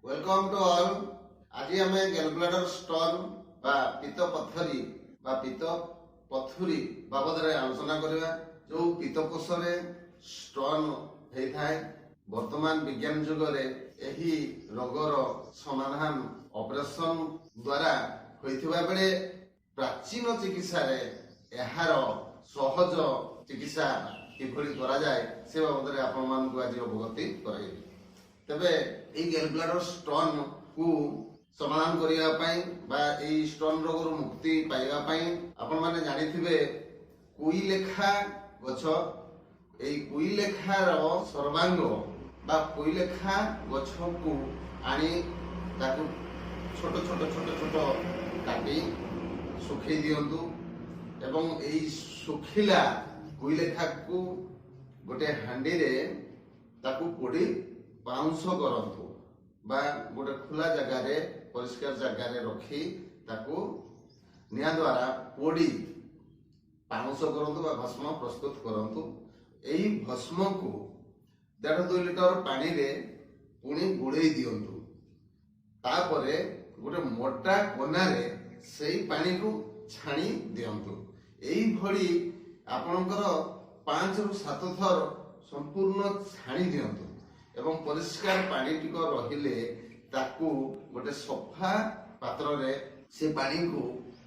Welcome to all. आज आम गैलब्लाडर stone बा पित्त पथरी बा पित्त पथुरी बाबद आलोचना करवा। जो पित्तकोश स्टोन होता है वर्तमान विज्ञान जुग यही रोगर समाधान ऑपरेशन द्वारा होइथिबा बेले प्राचीन चिकित्सा यार सहज चिकित्सा किभली करा जाए से बाबद आपण मानक आज अवगति कराइबी। तेबे ए गैलब्लाडर स्टोन को समाधान करिया पई बा ए स्टोन रोग मुक्ति पाइबा पई आपण माने जानिथिबे कुई लेखा गछ ए कुई लेखार सर्वांग बा कुई लेखा गछ को आनी ताकू छोट छोट छोट छोट काटी सुखै दियंतु एवं ए सुखिला कुई लेखा को गोटे हांडी रे ताकू पोड़ी पाउंस करंतु बा गोटे खुला जगह रे परिष्कार जगह रे रखी ताकू निया द्वारा पोड़ी पाउंस करंतु बा भस्म प्रस्तुत करंतु। एई भस्म को 1.5-2 लिटर पानी रे पुणी गुड़े दियंतु। तापरे गोटे मोटा कोना रे सेई पानी को छाणी दियंतु। एई भली आपणकर 5 ରୁ 7 थर संपूर्ण छाणी दियंतु एवं परिष्कार पानी टिक रहिले ताकू गोटे सफा पात्र रे से पानी को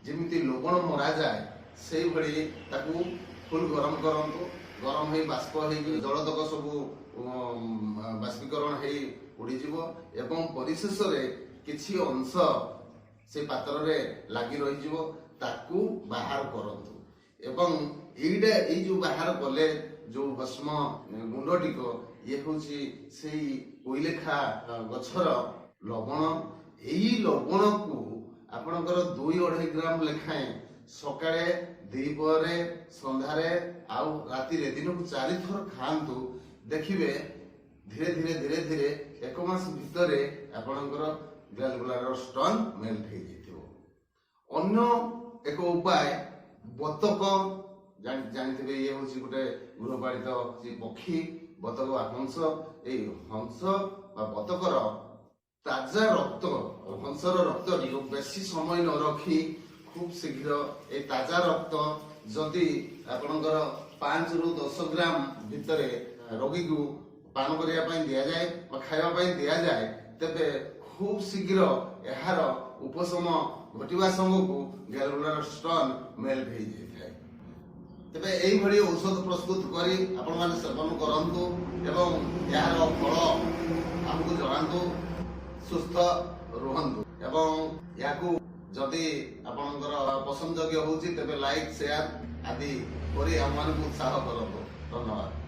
जेमिति लवण मरा जाए से भली ताकू फुल गरम करंतु। गरम हे बाष्प हे जलतक सब बाष्पीकरण हे उड़ी जीवो एवं परिशेष रे किछि अंश से पात्र रे लागि रहि जीवो ताकू बाहर करंतु। एवं एइडा ए जो बाहर कले जो भस्म गुंडटिक ये होची सेई कोइलेखा गछर लवण। एई लवण को आपणकर 2-2.5 ग्राम लेखाएं सकाळे दीपरे संध्यारे आउ राति रे दिन को 4 थर खांतु। देखिबे धीरे धीरे धीरे धीरे 1 मास भितरे आपणकर गैलब्लाडर स्टोन मेल्ट हे जइथिबो। अन्य एक उपाय बतक जानिथिबे ये होची गोटे गृहपालित पक्षी बतक बा हंस। ए हंस बा बतकर ताजा रक्त हंसर रक्त बेसी समय न रखी खूब शीघ्र ए ताजा रक्त जदि आपणकर 5 ରୁ 10 ग्राम भितरे रोगी को पान करिया पई दिया जाए बा खाइबा पई दिया जाए तेबे खूब शीघ्र यार उपशम घटिबा संग को गैलब्लाडर स्टोन मेल्ट हे जाय। तेबे एई भली औषध प्रस्तुत करी आपण माने सेवन करंतु एवं यार फल हमकु जणांतु सुस्थ रहंतु। एवं याकू जदि आपणकर पसंद योग्य होची तेबे लाइक शेयर आदि करी हम मानकु उत्साह करंतु। धन्यवाद।